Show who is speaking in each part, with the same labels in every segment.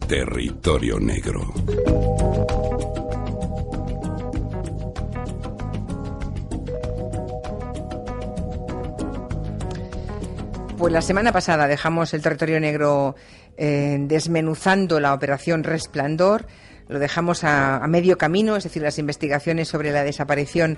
Speaker 1: Territorio Negro.
Speaker 2: Pues la semana pasada dejamos el Territorio Negro desmenuzando la operación Resplandor. Lo dejamos a medio camino, es decir, las investigaciones sobre la desaparición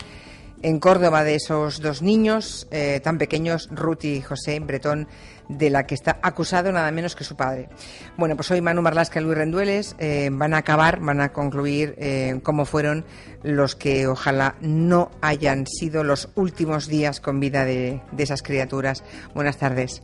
Speaker 2: en Córdoba de esos dos niños tan pequeños, Ruth y José Bretón, de la que está acusado nada menos que su padre. Bueno, pues hoy Manu Marlasca y Luis Rendueles van a concluir cómo fueron los que ojalá no hayan sido los últimos días con vida de esas criaturas. Buenas tardes.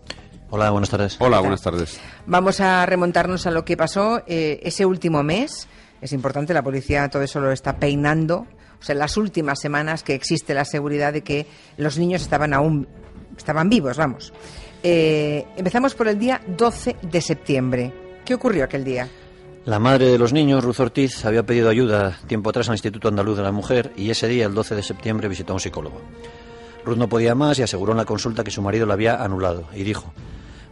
Speaker 3: Hola, buenas tardes.
Speaker 4: Hola, buenas tardes.
Speaker 2: Vamos a remontarnos a lo que pasó ese último mes. Es importante, la policía todo eso lo está peinando. O sea, en las últimas semanas que existe la seguridad de que los niños estaban vivos, vamos. Empezamos por el día 12 de septiembre. ¿Qué ocurrió aquel día?
Speaker 3: La madre de los niños, Ruth Ortiz, había pedido ayuda tiempo atrás al Instituto Andaluz de la Mujer y ese día, el 12 de septiembre, visitó a un psicólogo. Ruth no podía más y aseguró en la consulta que su marido la había anulado y dijo: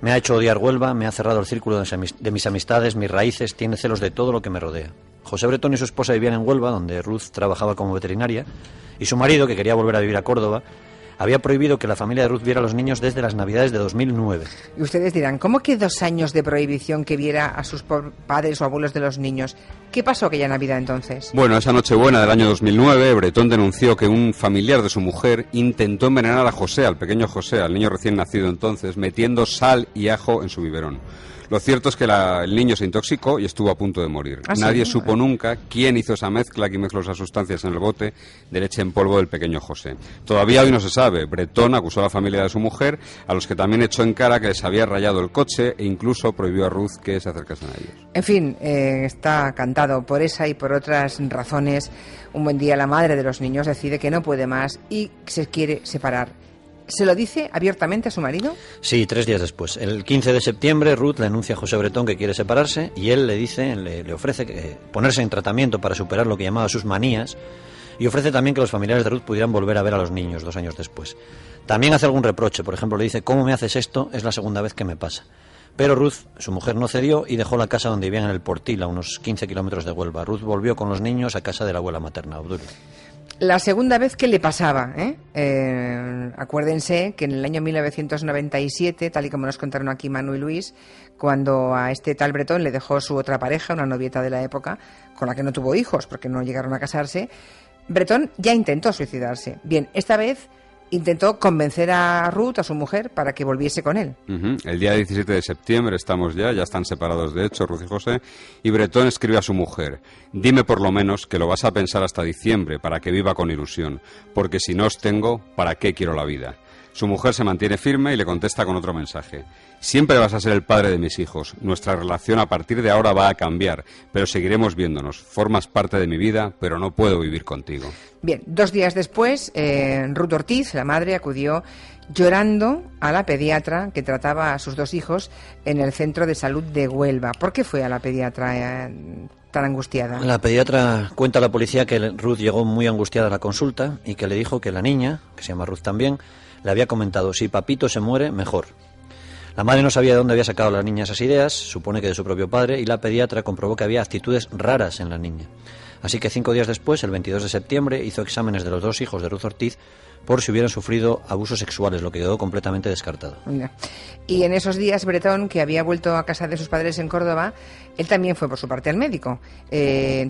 Speaker 3: me ha hecho odiar Huelva, me ha cerrado el círculo de mis amistades, mis raíces, tiene celos de todo lo que me rodea. José Bretón y su esposa vivían en Huelva, donde Ruth trabajaba como veterinaria, y su marido, que quería volver a vivir a Córdoba, había prohibido que la familia de Ruth viera a los niños desde las Navidades de 2009.
Speaker 2: Y ustedes dirán, ¿cómo que 2 años de prohibición que viera a sus padres o abuelos de los niños? ¿Qué pasó aquella Navidad entonces?
Speaker 4: Bueno, esa Nochebuena del año 2009, Bretón denunció que un familiar de su mujer intentó envenenar a José, al pequeño José, al niño recién nacido entonces, metiendo sal y ajo en su biberón. Lo cierto es que el niño se intoxicó y estuvo a punto de morir. Nadie supo nunca quién hizo esa mezcla, quién mezcló esas sustancias en el bote de leche en polvo del pequeño José. Todavía hoy no se sabe. Bretón acusó a la familia de su mujer, a los que también echó en cara que les había rayado el coche e incluso prohibió a Ruth que se acercasen a ellos.
Speaker 2: En fin, está cantado por esa y por otras razones. Un buen día la madre de los niños decide que no puede más y se quiere separar. ¿Se lo dice abiertamente a su marido?
Speaker 3: Sí, 3 días después. El 15 de septiembre, Ruth le anuncia a José Bretón que quiere separarse y él le ofrece ponerse en tratamiento para superar lo que llamaba sus manías y ofrece también que los familiares de Ruth pudieran volver a ver a los niños 2 años después. También hace algún reproche, por ejemplo, le dice: ¿cómo me haces esto? Es la segunda vez que me pasa. Pero Ruth, su mujer, no cedió y dejó la casa donde vivían en el Portil, a unos 15 kilómetros de Huelva. Ruth volvió con los niños a casa de la abuela materna, Obdulio.
Speaker 2: La segunda vez que le pasaba, acuérdense que en el año 1997, tal y como nos contaron aquí Manu y Luis, cuando a este tal Bretón le dejó su otra pareja, una novieta de la época, con la que no tuvo hijos porque no llegaron a casarse, Bretón ya intentó suicidarse. Bien, esta vez intentó convencer a Ruth, a su mujer, para que volviese con él.
Speaker 4: El día 17 de septiembre ya están separados de hecho Ruth y José, y Bretón escribe a su mujer: dime por lo menos que lo vas a pensar hasta diciembre para que viva con ilusión, porque si no os tengo, ¿para qué quiero la vida? Su mujer se mantiene firme y le contesta con otro mensaje: siempre vas a ser el padre de mis hijos, nuestra relación a partir de ahora va a cambiar, pero seguiremos viéndonos, formas parte de mi vida, pero no puedo vivir contigo.
Speaker 2: Bien, 2 días después, Ruth Ortiz, la madre, acudió llorando a la pediatra que trataba a sus 2 hijos en el centro de salud de Huelva. ¿Por qué fue a la pediatra tan angustiada?
Speaker 3: La pediatra cuenta a la policía que Ruth llegó muy angustiada a la consulta y que le dijo que la niña, que se llama Ruth también, le había comentado: si papito se muere, mejor. La madre no sabía de dónde había sacado la niña esas ideas, supone que de su propio padre, y la pediatra comprobó que había actitudes raras en la niña. Así que 5 días después, el 22 de septiembre, hizo exámenes de los 2 hijos de Ruth Ortiz por si hubieran sufrido abusos sexuales, lo que quedó completamente descartado.
Speaker 2: Y en esos días, Bretón, que había vuelto a casa de sus padres en Córdoba, él también fue por su parte al médico.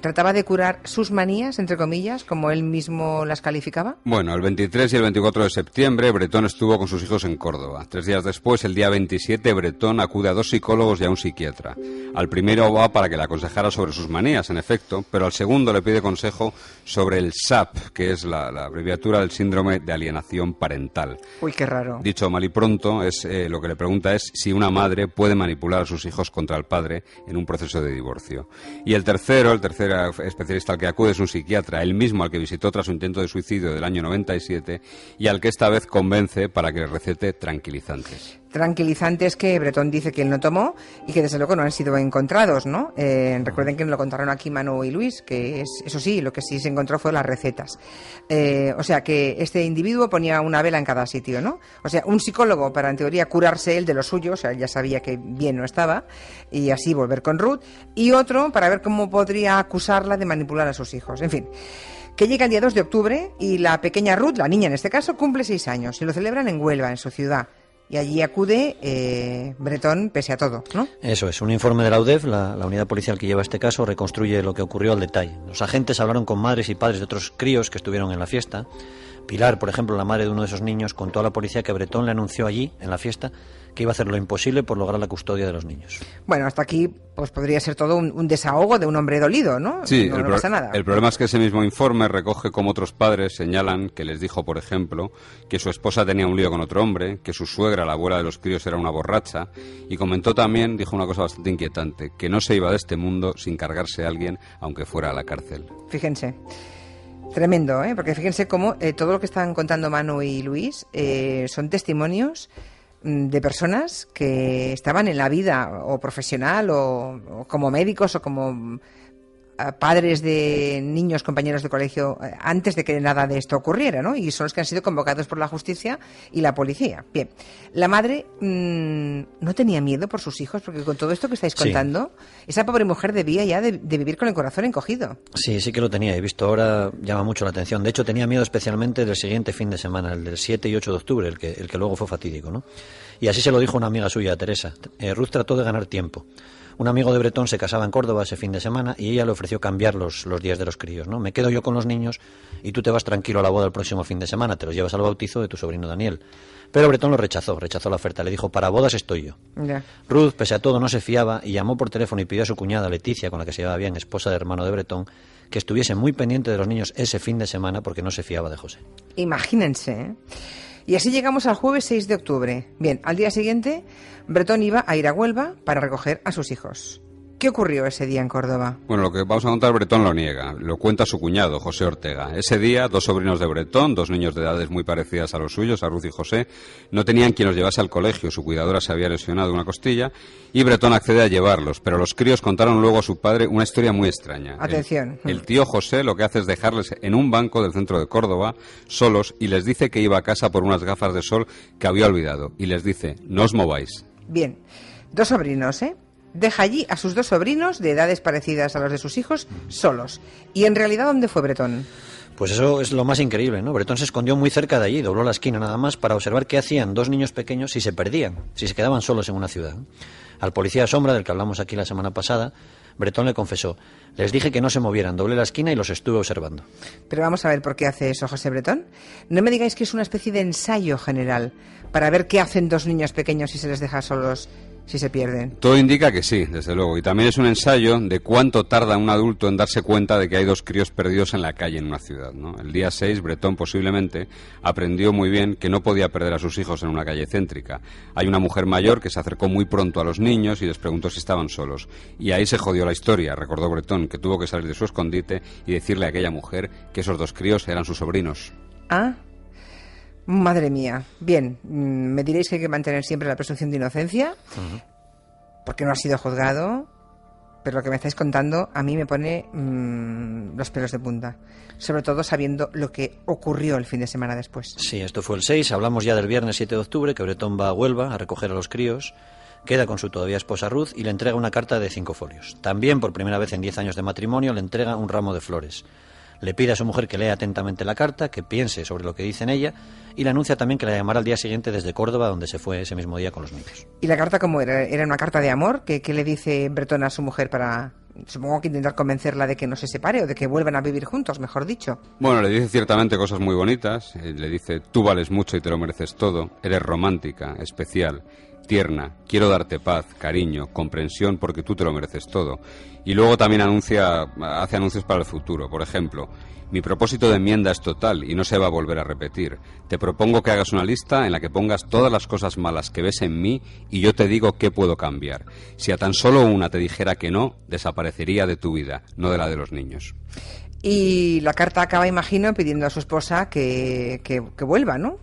Speaker 2: ¿Trataba de curar sus manías, entre comillas, como él mismo las calificaba?
Speaker 4: Bueno, el 23 y el 24 de septiembre, Bretón estuvo con sus hijos en Córdoba. 3 días después, el día 27, Bretón acude a 2 psicólogos y a un psiquiatra. Al primero va para que le aconsejara sobre sus manías, en efecto, pero al segundo le pide consejo sobre el SAP, que es la abreviatura del síndrome de alienación parental.
Speaker 2: Uy, qué raro.
Speaker 4: Dicho mal y pronto, lo que le pregunta es si una madre puede manipular a sus hijos contra el padre en un proceso de divorcio. Y el tercer especialista al que acude es un psiquiatra, el mismo al que visitó tras su intento de suicidio del año 97 y al que esta vez convence para que le recete tranquilizantes.
Speaker 2: tranquilizante es que Bretón dice que él no tomó y que desde luego no han sido encontrados, ¿no? Recuerden que me lo contaron aquí Manu y Luis, que eso sí, lo que sí se encontró fue las recetas. O sea que este individuo ponía una vela en cada sitio, ¿no? O sea, un psicólogo para en teoría curarse él de lo suyo, o sea, él ya sabía que bien no estaba, y así volver con Ruth, y otro para ver cómo podría acusarla de manipular a sus hijos, en fin. Que llega el día 2 de octubre y la pequeña Ruth, la niña en este caso, cumple 6 años y lo celebran en Huelva, en su ciudad. Y allí acude Bretón pese a todo, ¿no?
Speaker 3: Eso es, un informe de la UDEF, la unidad policial que lleva este caso, reconstruye lo que ocurrió al detalle. Los agentes hablaron con madres y padres de otros críos que estuvieron en la fiesta. Pilar, por ejemplo, la madre de uno de esos niños, contó a la policía que Bretón le anunció allí, en la fiesta, que iba a hacer lo imposible por lograr la custodia de los niños.
Speaker 2: Bueno, hasta aquí pues podría ser todo un desahogo de un hombre dolido, ¿no?
Speaker 4: Sí,
Speaker 2: no pasa nada.
Speaker 4: El problema es que ese mismo informe recoge cómo otros padres señalan que les dijo, por ejemplo, que su esposa tenía un lío con otro hombre, que su suegra, la abuela de los críos, era una borracha, y comentó también, dijo una cosa bastante inquietante, que no se iba de este mundo sin cargarse a alguien, aunque fuera a la cárcel.
Speaker 2: Fíjense. Tremendo, ¿eh? Porque fíjense cómo todo lo que están contando Manu y Luis son testimonios de personas que estaban en la vida o profesional o como médicos o como padres de niños, compañeros de colegio, antes de que nada de esto ocurriera, ¿no? Y son los que han sido convocados por la justicia y la policía. Bien, la madre no tenía miedo por sus hijos, porque con todo esto que estáis contando, esa pobre mujer debía ya de vivir con el corazón encogido.
Speaker 3: Sí, sí que lo tenía, he visto ahora, llama mucho la atención. De hecho, tenía miedo especialmente del siguiente fin de semana, el del 7 y 8 de octubre, el que luego fue fatídico, ¿no? Y así se lo dijo una amiga suya, Teresa. Ruth trató de ganar tiempo. Un amigo de Bretón se casaba en Córdoba ese fin de semana y ella le ofreció cambiar los días de los críos, ¿no? Me quedo yo con los niños y tú te vas tranquilo a la boda el próximo fin de semana, te los llevas al bautizo de tu sobrino Daniel. Pero Bretón lo rechazó la oferta, le dijo, para bodas estoy yo.
Speaker 2: Ya.
Speaker 3: Ruth, pese a todo, no se fiaba y llamó por teléfono y pidió a su cuñada Leticia, con la que se llevaba bien, esposa de hermano de Bretón, que estuviese muy pendiente de los niños ese fin de semana porque no se fiaba de José.
Speaker 2: Imagínense, ¿eh? Y así llegamos al jueves 6 de octubre. Bien, al día siguiente, Bretón iba a ir a Huelva para recoger a sus hijos. ¿Qué ocurrió ese día en Córdoba?
Speaker 4: Bueno, lo que vamos a contar, Bretón lo niega. Lo cuenta su cuñado, José Ortega. Ese día, 2 sobrinos de Bretón, 2 niños de edades muy parecidas a los suyos, a Ruth y José, no tenían quien los llevase al colegio. Su cuidadora se había lesionado una costilla y Bretón accede a llevarlos. Pero los críos contaron luego a su padre una historia muy extraña.
Speaker 2: Atención.
Speaker 4: El tío José lo que hace es dejarles en un banco del centro de Córdoba, solos, y les dice que iba a casa por unas gafas de sol que había olvidado. Y les dice, no os mováis.
Speaker 2: Bien, 2 sobrinos, ¿eh? Deja allí a sus 2 sobrinos de edades parecidas a los de sus hijos solos. ¿Y en realidad dónde fue Bretón?
Speaker 3: Pues eso es lo más increíble, ¿no? Bretón se escondió muy cerca de allí, dobló la esquina nada más para observar qué hacían 2 niños pequeños si se perdían, si se quedaban solos en una ciudad. Al policía sombra, del que hablamos aquí la semana pasada, Bretón le confesó, les dije que no se movieran, doblé la esquina y los estuve observando.
Speaker 2: Pero vamos a ver por qué hace eso José Bretón. No me digáis que es una especie de ensayo general para ver qué hacen 2 niños pequeños si se les deja solos, si se pierden.
Speaker 4: Todo indica que sí, desde luego. Y también es un ensayo de cuánto tarda un adulto en darse cuenta de que hay 2 críos perdidos en la calle en una ciudad, ¿no? El día 6, Bretón posiblemente aprendió muy bien que no podía perder a sus hijos en una calle céntrica. Hay una mujer mayor que se acercó muy pronto a los niños y les preguntó si estaban solos. Y ahí se jodió la historia, recordó Bretón, que tuvo que salir de su escondite y decirle a aquella mujer que esos 2 críos eran sus sobrinos.
Speaker 2: Ah, madre mía. Bien, me diréis que hay que mantener siempre la presunción de inocencia, porque no ha sido juzgado, pero lo que me estáis contando a mí me pone los pelos de punta, sobre todo sabiendo lo que ocurrió el fin de semana después.
Speaker 3: Sí, esto fue el 6, hablamos ya del viernes 7 de octubre, que Bretón va a Huelva a recoger a los críos, queda con su todavía esposa Ruth y le entrega una carta de 5 folios. También, por primera vez en 10 años de matrimonio, le entrega un ramo de flores. Le pide a su mujer que lea atentamente la carta, que piense sobre lo que dice en ella, y le anuncia también que la llamará al día siguiente desde Córdoba, donde se fue ese mismo día con los niños.
Speaker 2: ¿Y la carta cómo era? ¿Era una carta de amor? ¿Qué le dice Bretón a su mujer para, supongo que intentar convencerla de que no se separe o de que vuelvan a vivir juntos, mejor dicho?
Speaker 4: Bueno, le dice ciertamente cosas muy bonitas. Le dice, tú vales mucho y te lo mereces todo. Eres romántica, especial, tierna. Quiero darte paz, cariño, comprensión porque tú te lo mereces todo. Y luego también hace anuncios para el futuro. Por ejemplo, mi propósito de enmienda es total y no se va a volver a repetir. Te propongo que hagas una lista en la que pongas todas las cosas malas que ves en mí y yo te digo qué puedo cambiar. Si a tan solo una te dijera que no, desaparecería de tu vida, no de la de los niños.
Speaker 2: Y la carta acaba, imagino, pidiendo a su esposa que vuelva, ¿no?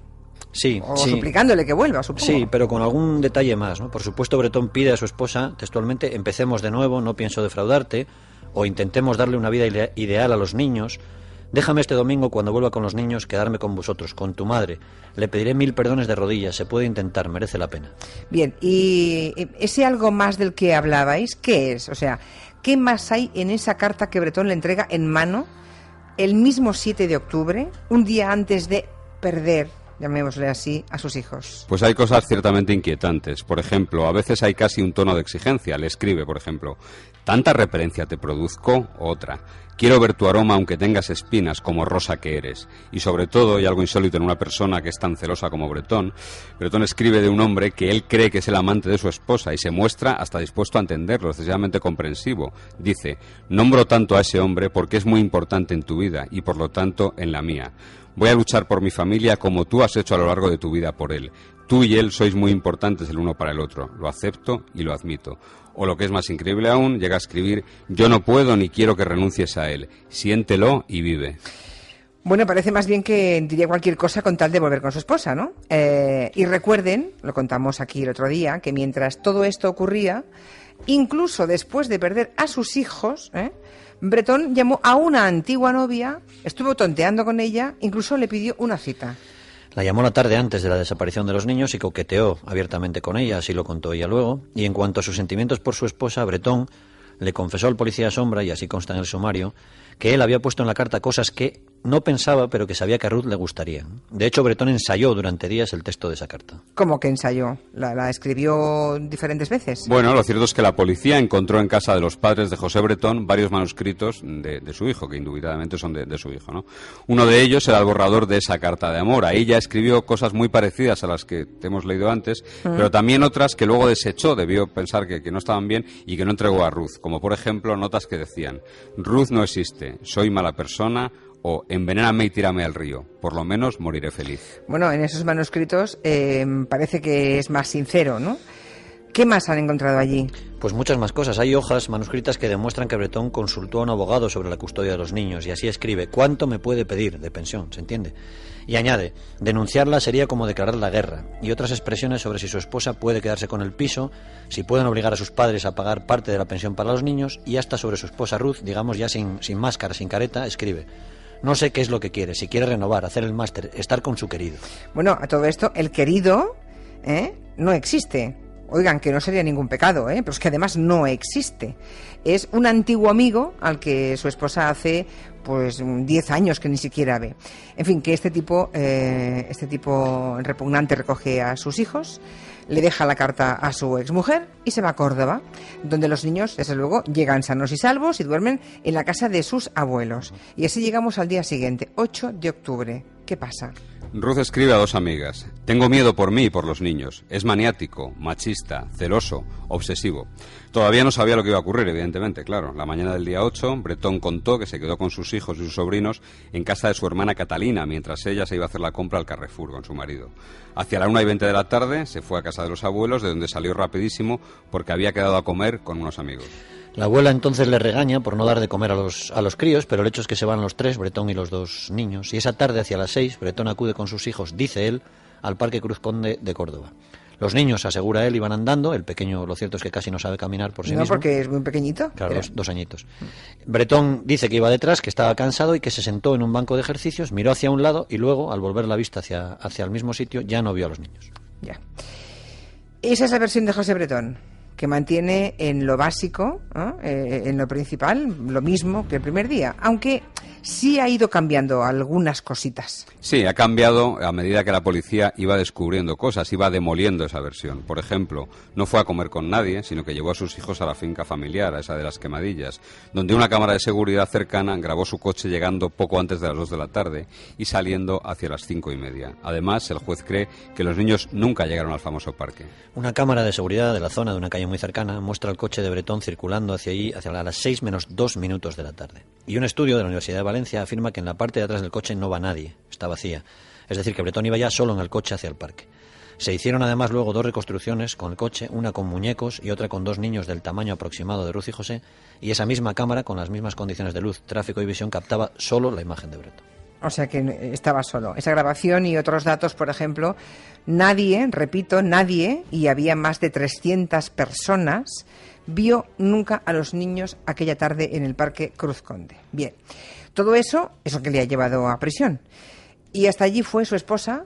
Speaker 3: Sí,
Speaker 2: o
Speaker 3: sí.
Speaker 2: suplicándole que vuelva, supongo.
Speaker 3: Sí, pero con algún detalle más, ¿no? Por supuesto, Bretón pide a su esposa, textualmente, empecemos de nuevo, no pienso defraudarte, o intentemos darle una vida ideal a los niños. Déjame este domingo, cuando vuelva con los niños, quedarme con vosotros, con tu madre. Le pediré 1000 perdones de rodillas, se puede intentar, merece la pena.
Speaker 2: Bien, y ese algo más del que hablabais, ¿qué es? O sea, ¿qué más hay en esa carta que Bretón le entrega en mano el mismo 7 de octubre, un día antes de perder, llamémosle así, a sus hijos?
Speaker 4: Pues hay cosas ciertamente inquietantes. Por ejemplo, a veces hay casi un tono de exigencia. Le escribe, por ejemplo, ¿tanta reperencia te produzco? Otra. Quiero ver tu aroma aunque tengas espinas, como rosa que eres. Y sobre todo, y algo insólito en una persona que es tan celosa como Bretón, Bretón escribe de un hombre que él cree que es el amante de su esposa y se muestra hasta dispuesto a entenderlo, excesivamente comprensivo. Dice, nombro tanto a ese hombre porque es muy importante en tu vida y por lo tanto en la mía. Voy a luchar por mi familia como tú has hecho a lo largo de tu vida por él. Tú y él sois muy importantes el uno para el otro. Lo acepto y lo admito. O lo que es más increíble aún, llega a escribir, yo no puedo ni quiero que renuncies a él. Siéntelo y vive.
Speaker 2: Bueno, parece más bien que diría cualquier cosa con tal de volver con su esposa, ¿no? Y recuerden, lo contamos aquí el otro día, que mientras todo esto ocurría, incluso después de perder a sus hijos, Bretón llamó a una antigua novia, estuvo tonteando con ella, incluso le pidió una cita.
Speaker 3: La llamó la tarde antes de la desaparición de los niños y coqueteó abiertamente con ella, así lo contó ella luego. Y en cuanto a sus sentimientos por su esposa, Bretón le confesó al policía Sombra, y así consta en el sumario, que él había puesto en la carta cosas que no pensaba, pero que sabía que a Ruth le gustarían. De hecho, Bretón ensayó durante días el texto de esa carta.
Speaker 2: ¿Cómo que ensayó? ¿La escribió diferentes veces?
Speaker 4: Bueno, lo cierto es que la policía encontró en casa de los padres de José Bretón varios manuscritos de su hijo, que indudablemente son de su hijo, ¿no? Uno de ellos era el borrador de esa carta de amor. Ahí ya escribió cosas muy parecidas a las que te hemos leído antes, pero también otras que luego desechó, debió pensar que no estaban bien y que no entregó a Ruth, como por ejemplo notas que decían, Ruth no existe, soy mala persona, o envenéname y tírame al río. Por lo menos moriré feliz.
Speaker 2: Bueno, en esos manuscritos parece que es más sincero, ¿no? ¿Qué más han encontrado allí?
Speaker 3: Pues muchas más cosas. Hay hojas manuscritas que demuestran que Bretón consultó a un abogado sobre la custodia de los niños y así escribe, ¿cuánto me puede pedir de pensión? ¿Se entiende? Y añade, denunciarla sería como declarar la guerra, y otras expresiones sobre si su esposa puede quedarse con el piso, si pueden obligar a sus padres a pagar parte de la pensión para los niños, y hasta sobre su esposa Ruth, digamos ya sin máscara, sin careta, escribe, no sé qué es lo que quiere, si quiere renovar, hacer el máster, estar con su querido.
Speaker 2: Bueno, a todo esto, el querido no existe. Oigan, que no sería ningún pecado, pero es que además no existe. Es un antiguo amigo al que su esposa hace pues 10 años que ni siquiera ve. En fin, que este tipo repugnante recoge a sus hijos, le deja la carta a su exmujer y se va a Córdoba, donde los niños, desde luego, llegan sanos y salvos y duermen en la casa de sus abuelos. Y así llegamos al día siguiente, 8 de octubre. ¿Qué pasa?
Speaker 4: Ruth escribe a dos amigas, tengo miedo por mí y por los niños. Es maniático, machista, celoso, obsesivo. Todavía no sabía lo que iba a ocurrir, evidentemente, claro. La mañana del día 8, Bretón contó que se quedó con sus hijos y sus sobrinos en casa de su hermana Catalina, mientras ella se iba a hacer la compra al Carrefour con su marido. Hacia la 1:20 de la tarde se fue a casa de los abuelos, de donde salió rapidísimo porque había quedado a comer con unos amigos.
Speaker 3: La abuela entonces le regaña por no dar de comer a los críos, pero el hecho es que se van los tres, Bretón y los dos niños. Y esa tarde, hacia las 6, Bretón acude con sus hijos, dice él, al Parque Cruz Conde de Córdoba. Los niños, asegura él, iban andando. El pequeño, lo cierto es que casi no sabe caminar por sí mismo.
Speaker 2: No, porque es muy pequeñito.
Speaker 3: Claro, dos añitos. Bretón dice que iba detrás, que estaba cansado y que se sentó en un banco de ejercicios, miró hacia un lado y luego, al volver la vista hacia el mismo sitio, ya no vio a los niños.
Speaker 2: Ya. Esa es la versión de José Bretón, que mantiene en lo básico, en lo principal, lo mismo que el primer día, aunque sí ha ido cambiando algunas cositas.
Speaker 4: Sí, ha cambiado a medida que la policía iba descubriendo cosas, iba demoliendo esa versión. Por ejemplo, no fue a comer con nadie, sino que llevó a sus hijos a la finca familiar, a esa de las Quemadillas, donde una cámara de seguridad cercana grabó su coche llegando poco antes de las 2 de la tarde y saliendo hacia las 5:30. Además, el juez cree que los niños nunca llegaron al famoso parque.
Speaker 3: Una cámara de seguridad de la zona de una calle muy cercana muestra el coche de Bretón circulando hacia allí hacia las 6 menos 2 minutos de la tarde. Y un estudio de la Universidad de Valencia afirma que en la parte de atrás del coche no va nadie, está vacía. Es decir, que Bretón iba ya solo en el coche hacia el parque. Se hicieron además luego 2 reconstrucciones con el coche, una con muñecos y otra con 2 niños del tamaño aproximado de Ruth y José, y esa misma cámara, con las mismas condiciones de luz, tráfico y visión, captaba solo la imagen de Bretón.
Speaker 2: O sea que estaba solo. Esa grabación y otros datos, por ejemplo, nadie, repito, nadie, y había más de 300 personas, vio nunca a los niños aquella tarde en el Parque Cruz Conde. Bien, todo eso que le ha llevado a prisión. Y hasta allí fue su esposa,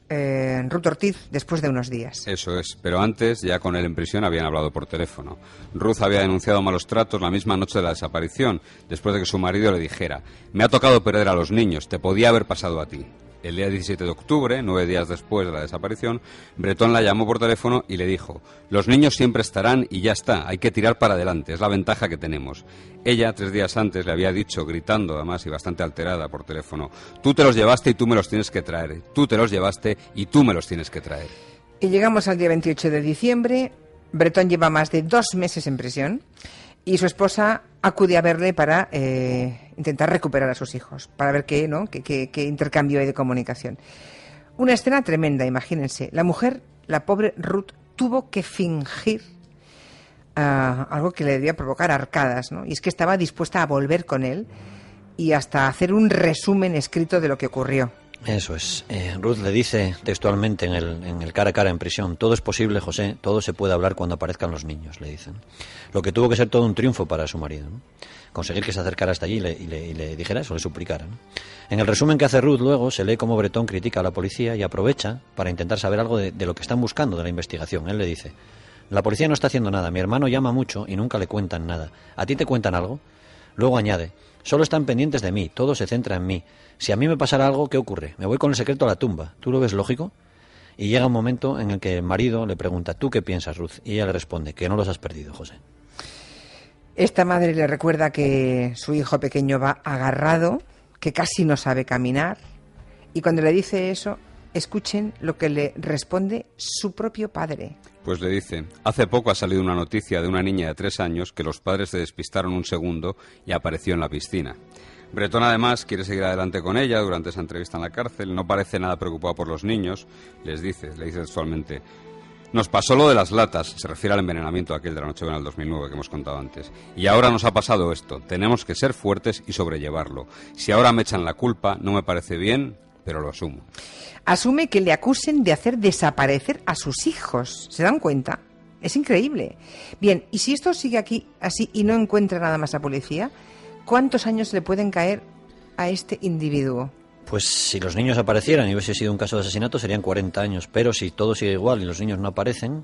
Speaker 2: Ruth Ortiz, después de unos días.
Speaker 4: Eso es, pero antes, ya con él en prisión, habían hablado por teléfono. Ruth había denunciado malos tratos la misma noche de la desaparición, después de que su marido le dijera: me ha tocado perder a los niños, te podía haber pasado a ti. El día 17 de octubre, 9 días después de la desaparición, Bretón la llamó por teléfono y le dijo: los niños siempre estarán y ya está, hay que tirar para adelante, es la ventaja que tenemos. Ella, 3 días antes, le había dicho, gritando además y bastante alterada por teléfono: tú te los llevaste y tú me los tienes que traer, tú te los llevaste y tú me los tienes que traer.
Speaker 2: Y llegamos al día 28 de diciembre, Bretón lleva más de 2 meses en prisión y su esposa acude a verle para intentar recuperar a sus hijos, para ver qué intercambio hay de comunicación. Una escena tremenda, imagínense. La mujer, la pobre Ruth, tuvo que fingir algo que le debía provocar arcadas, ¿no? Y es que estaba dispuesta a volver con él y hasta hacer un resumen escrito de lo que ocurrió.
Speaker 3: Eso es. Ruth le dice textualmente en el cara a cara en prisión: todo es posible, José, todo se puede hablar cuando aparezcan los niños, le dicen. Lo que tuvo que ser todo un triunfo para su marido, ¿no? Conseguir que se acercara hasta allí y le dijera eso, le suplicara, ¿no? En el resumen que hace Ruth luego se lee cómo Bretón critica a la policía y aprovecha para intentar saber algo de lo que están buscando de la investigación. Él le dice: la policía no está haciendo nada, mi hermano llama mucho y nunca le cuentan nada. ¿A ti te cuentan algo? Luego añade: solo están pendientes de mí, todo se centra en mí. Si a mí me pasara algo, ¿qué ocurre? Me voy con el secreto a la tumba. ¿Tú lo ves lógico? Y llega un momento en el que el marido le pregunta: ¿tú qué piensas, Ruth? Y ella le responde: que no los has perdido, José.
Speaker 2: Esta madre le recuerda que su hijo pequeño va agarrado, que casi no sabe caminar, y cuando le dice eso, escuchen lo que le responde su propio padre.
Speaker 4: Pues le dice: hace poco ha salido una noticia de una niña de 3 años que los padres se despistaron un segundo y apareció en la piscina. Bretón además quiere seguir adelante con ella durante esa entrevista en la cárcel, no parece nada preocupado por los niños, le dice textualmente: nos pasó lo de las latas, se refiere al envenenamiento aquel de la Nochebuena del 2009 que hemos contado antes, y ahora nos ha pasado esto, tenemos que ser fuertes y sobrellevarlo. Si ahora me echan la culpa, no me parece bien, pero lo asumo.
Speaker 2: Asume que le acusen de hacer desaparecer a sus hijos. ¿Se dan cuenta? Es increíble. Bien, y si esto sigue aquí así y no encuentra nada más a policía, ¿cuántos años le pueden caer a este individuo?
Speaker 3: Pues si los niños aparecieran y hubiese sido un caso de asesinato serían 40 años, pero si todo sigue igual y los niños no aparecen,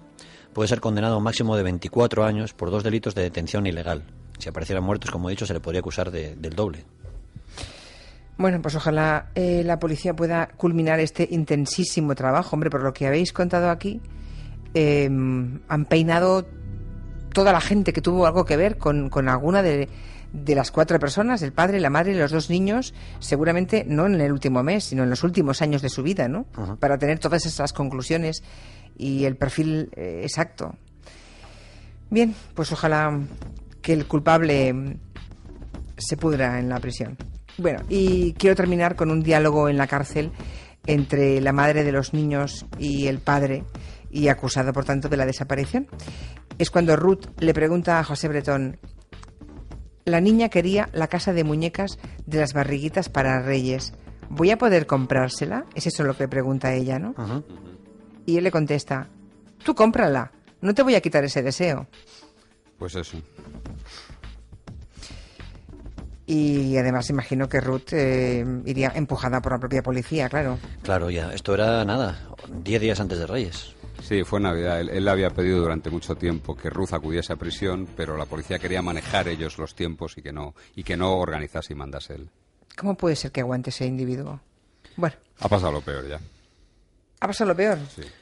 Speaker 3: puede ser condenado a un máximo de 24 años por 2 delitos de detención ilegal. Si aparecieran muertos, como he dicho, se le podría acusar del doble.
Speaker 2: Bueno, pues ojalá la policía pueda culminar este intensísimo trabajo. Hombre, por lo que habéis contado aquí, han peinado toda la gente que tuvo algo que ver con alguna de las 4 personas, el padre, la madre y los 2 niños, seguramente no en el último mes, sino en los últimos años de su vida, ¿no? Uh-huh. Para tener todas esas conclusiones y el perfil exacto. Bien, pues ojalá que el culpable se pudra en la prisión. Bueno, y quiero terminar con un diálogo en la cárcel entre la madre de los niños y el padre, y acusado, por tanto, de la desaparición. Es cuando Ruth le pregunta a José Bretón: la niña quería la casa de muñecas de las Barriguitas para Reyes. ¿Voy a poder comprársela? Es eso lo que pregunta ella, ¿no? Uh-huh. Y él le contesta: tú cómprala, no te voy a quitar ese deseo.
Speaker 4: Pues eso.
Speaker 2: Y además imagino que Ruth iría empujada por la propia policía, claro.
Speaker 3: Claro, ya. Esto era nada, 10 días antes de Reyes.
Speaker 4: Sí, fue Navidad. Él había pedido durante mucho tiempo que Ruth acudiese a prisión, pero la policía quería manejar ellos los tiempos y que no organizase y mandase él.
Speaker 2: ¿Cómo puede ser que aguante ese individuo? Bueno.
Speaker 4: Ha pasado lo peor ya.
Speaker 2: ¿Ha pasado lo peor?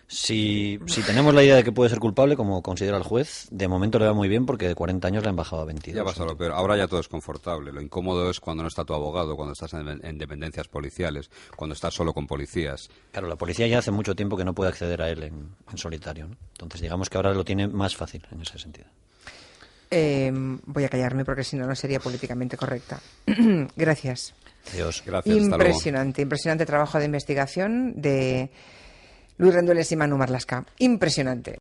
Speaker 4: Sí.
Speaker 3: Si tenemos la idea de que puede ser culpable, como considera el juez, de momento le va muy bien porque de 40 años le han bajado a 22.
Speaker 4: Ya ha pasado lo peor. Ahora ya todo es confortable. Lo incómodo es cuando no está tu abogado, cuando estás en dependencias policiales, cuando estás solo con policías.
Speaker 3: Claro, la policía ya hace mucho tiempo que no puede acceder a él en solitario, ¿no? Entonces digamos que ahora lo tiene más fácil en ese sentido.
Speaker 2: Voy a callarme porque si no, no sería políticamente correcta. Gracias.
Speaker 3: Adiós.
Speaker 4: Gracias.
Speaker 2: Impresionante trabajo de investigación de Luis Rendueles y Manu Marlasca. Impresionante.